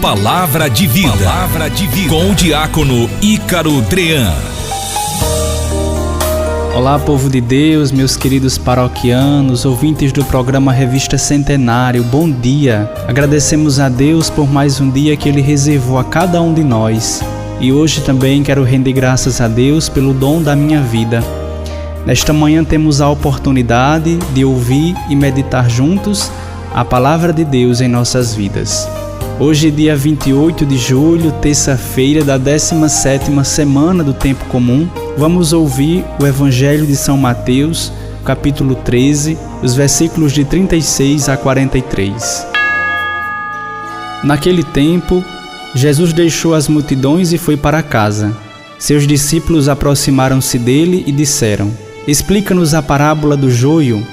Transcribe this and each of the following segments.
Palavra de vida. Palavra de vida. Com o diácono Ícaro Drean. Olá, povo de Deus, meus queridos paroquianos, ouvintes do programa Revista Centenário, bom dia! Agradecemos a Deus por mais um dia que Ele reservou a cada um de nós. E hoje também quero render graças a Deus pelo dom da minha vida. Nesta manhã temos a oportunidade de ouvir e meditar juntos a Palavra de Deus em nossas vidas. Hoje, dia 28 de julho, terça-feira da 17ª semana do Tempo Comum, vamos ouvir o Evangelho de São Mateus, capítulo 13, os versículos de 36 a 43. Naquele tempo, Jesus deixou as multidões e foi para casa. Seus discípulos aproximaram-se dele e disseram: "Explica-nos a parábola do joio."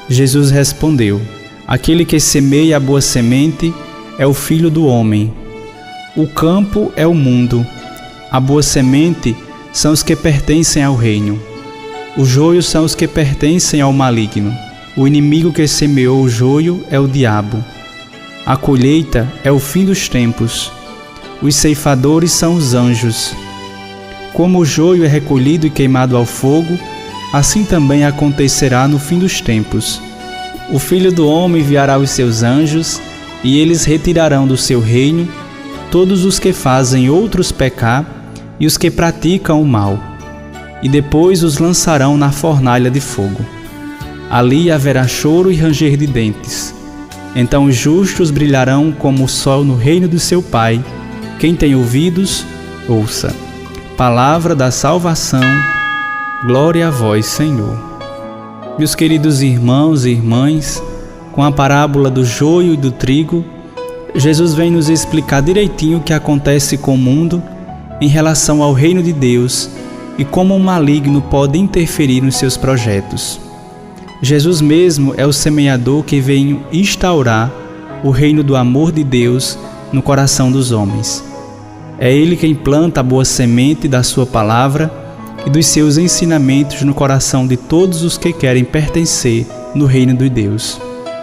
Jesus respondeu: "Aquele que semeia a boa semente é o Filho do Homem. O campo é o mundo. A boa semente são os que pertencem ao reino. O joio são os que pertencem ao maligno. O inimigo que semeou o joio é o diabo. A colheita é o fim dos tempos. Os ceifadores são os anjos. Como o joio é recolhido e queimado ao fogo, assim também acontecerá no fim dos tempos. O Filho do Homem enviará os seus anjos, e eles retirarão do seu reino todos os que fazem outros pecar e os que praticam o mal, e depois os lançarão na fornalha de fogo. Ali haverá choro e ranger de dentes. Então os justos brilharão como o sol no reino do seu Pai. Quem tem ouvidos, ouça." Palavra da salvação. Glória a vós, Senhor. Meus queridos irmãos e irmãs, com a parábola do joio e do trigo, Jesus vem nos explicar direitinho o que acontece com o mundo em relação ao reino de Deus e como o maligno pode interferir nos seus projetos. Jesus mesmo é o semeador que veio instaurar o reino do amor de Deus no coração dos homens. É Ele quem planta a boa semente da sua palavra e dos seus ensinamentos no coração de todos os que querem pertencer no reino de Deus.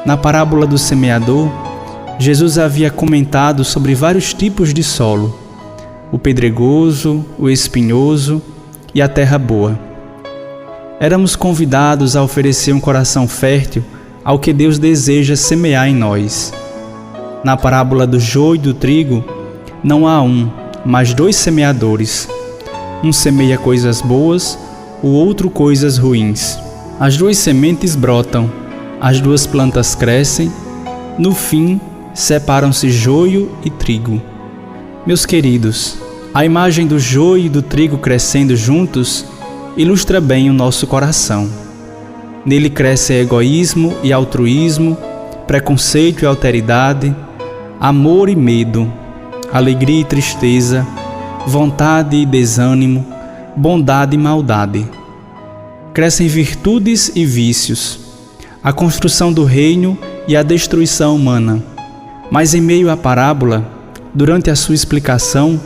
Na parábola do semeador, Jesus havia comentado sobre vários tipos de solo: o pedregoso, o espinhoso e a terra boa. Éramos convidados a oferecer um coração fértil ao que Deus deseja semear em nós. Na parábola do joio e do trigo, não há um, mas dois semeadores. Um semeia coisas boas, o outro coisas ruins. As duas sementes brotam, as duas plantas crescem, no fim separam-se joio e trigo. Meus queridos, a imagem do joio e do trigo crescendo juntos ilustra bem o nosso coração. Nele crescem egoísmo e altruísmo, preconceito e alteridade, amor e medo, alegria e tristeza, vontade e desânimo, bondade e maldade. Crescem virtudes e vícios, a construção do reino e a destruição humana. Mas em meio à parábola, durante a sua explicação,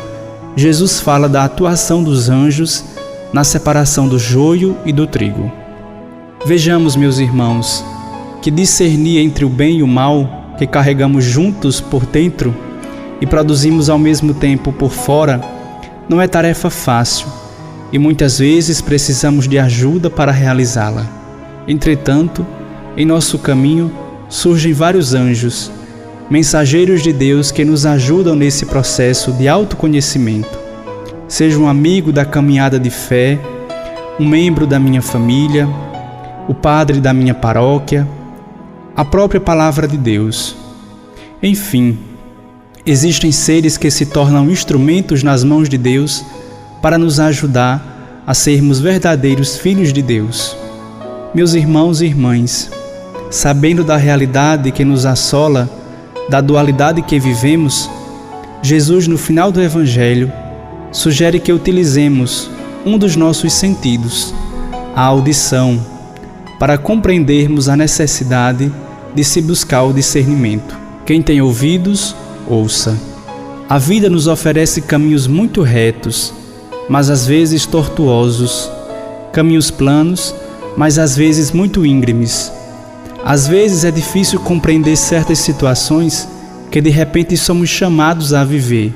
Jesus fala da atuação dos anjos na separação do joio e do trigo. Vejamos, meus irmãos, que discernir entre o bem e o mal que carregamos juntos por dentro e produzimos ao mesmo tempo por fora não é tarefa fácil e muitas vezes precisamos de ajuda para realizá-la. Entretanto, em nosso caminho surgem vários anjos, mensageiros de Deus que nos ajudam nesse processo de autoconhecimento. Seja um amigo da caminhada de fé, um membro da minha família, o padre da minha paróquia, a própria palavra de Deus. Enfim, existem seres que se tornam instrumentos nas mãos de Deus para nos ajudar a sermos verdadeiros filhos de Deus. Meus irmãos e irmãs, sabendo da realidade que nos assola, da dualidade que vivemos, Jesus, no final do Evangelho, sugere que utilizemos um dos nossos sentidos, a audição, para compreendermos a necessidade de se buscar o discernimento. Quem tem ouvidos, ouça. A vida nos oferece caminhos muito retos, mas às vezes tortuosos, caminhos planos, mas às vezes muito íngremes. Às vezes é difícil compreender certas situações que de repente somos chamados a viver.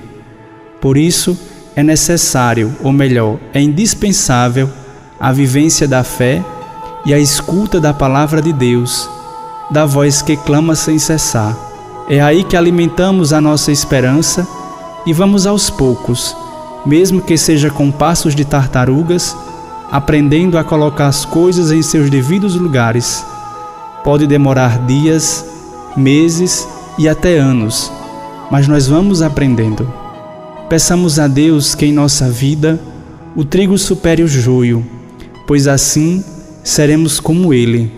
Por isso, é necessário, ou melhor, é indispensável, a vivência da fé e a escuta da palavra de Deus, da voz que clama sem cessar. É aí que alimentamos a nossa esperança e vamos aos poucos, mesmo que seja com passos de tartarugas, aprendendo a colocar as coisas em seus devidos lugares. Pode demorar dias, meses e até anos, mas nós vamos aprendendo. Peçamos a Deus que em nossa vida o trigo supere o joio, pois assim seremos como Ele,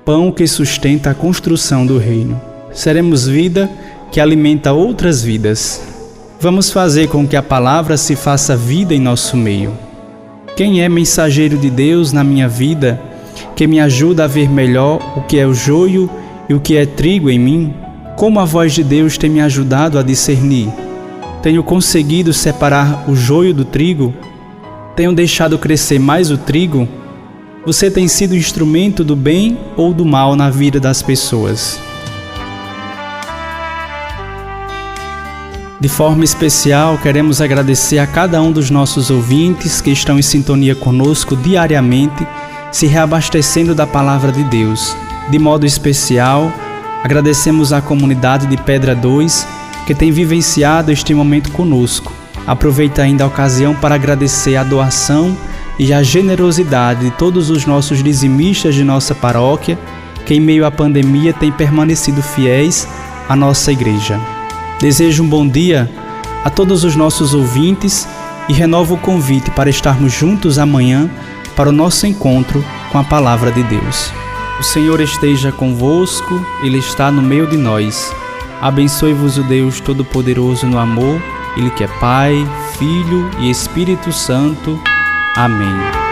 pão que sustenta a construção do reino. Seremos vida que alimenta outras vidas. Vamos fazer com que a palavra se faça vida em nosso meio. Quem é mensageiro de Deus na minha vida, que me ajuda a ver melhor o que é o joio e o que é trigo em mim? Como a voz de Deus tem me ajudado a discernir? Tenho conseguido separar o joio do trigo? Tenho deixado crescer mais o trigo? Você tem sido instrumento do bem ou do mal na vida das pessoas? De forma especial, queremos agradecer a cada um dos nossos ouvintes que estão em sintonia conosco diariamente, se reabastecendo da Palavra de Deus. De modo especial, agradecemos à comunidade de Pedra 2, que tem vivenciado este momento conosco. Aproveito ainda a ocasião para agradecer a doação e a generosidade de todos os nossos dizimistas de nossa paróquia, que em meio à pandemia têm permanecido fiéis à nossa igreja. Desejo um bom dia a todos os nossos ouvintes e renovo o convite para estarmos juntos amanhã para o nosso encontro com a Palavra de Deus. O Senhor esteja convosco, Ele está no meio de nós. Abençoe-vos o Deus Todo-Poderoso no amor, Ele que é Pai, Filho e Espírito Santo. Amém.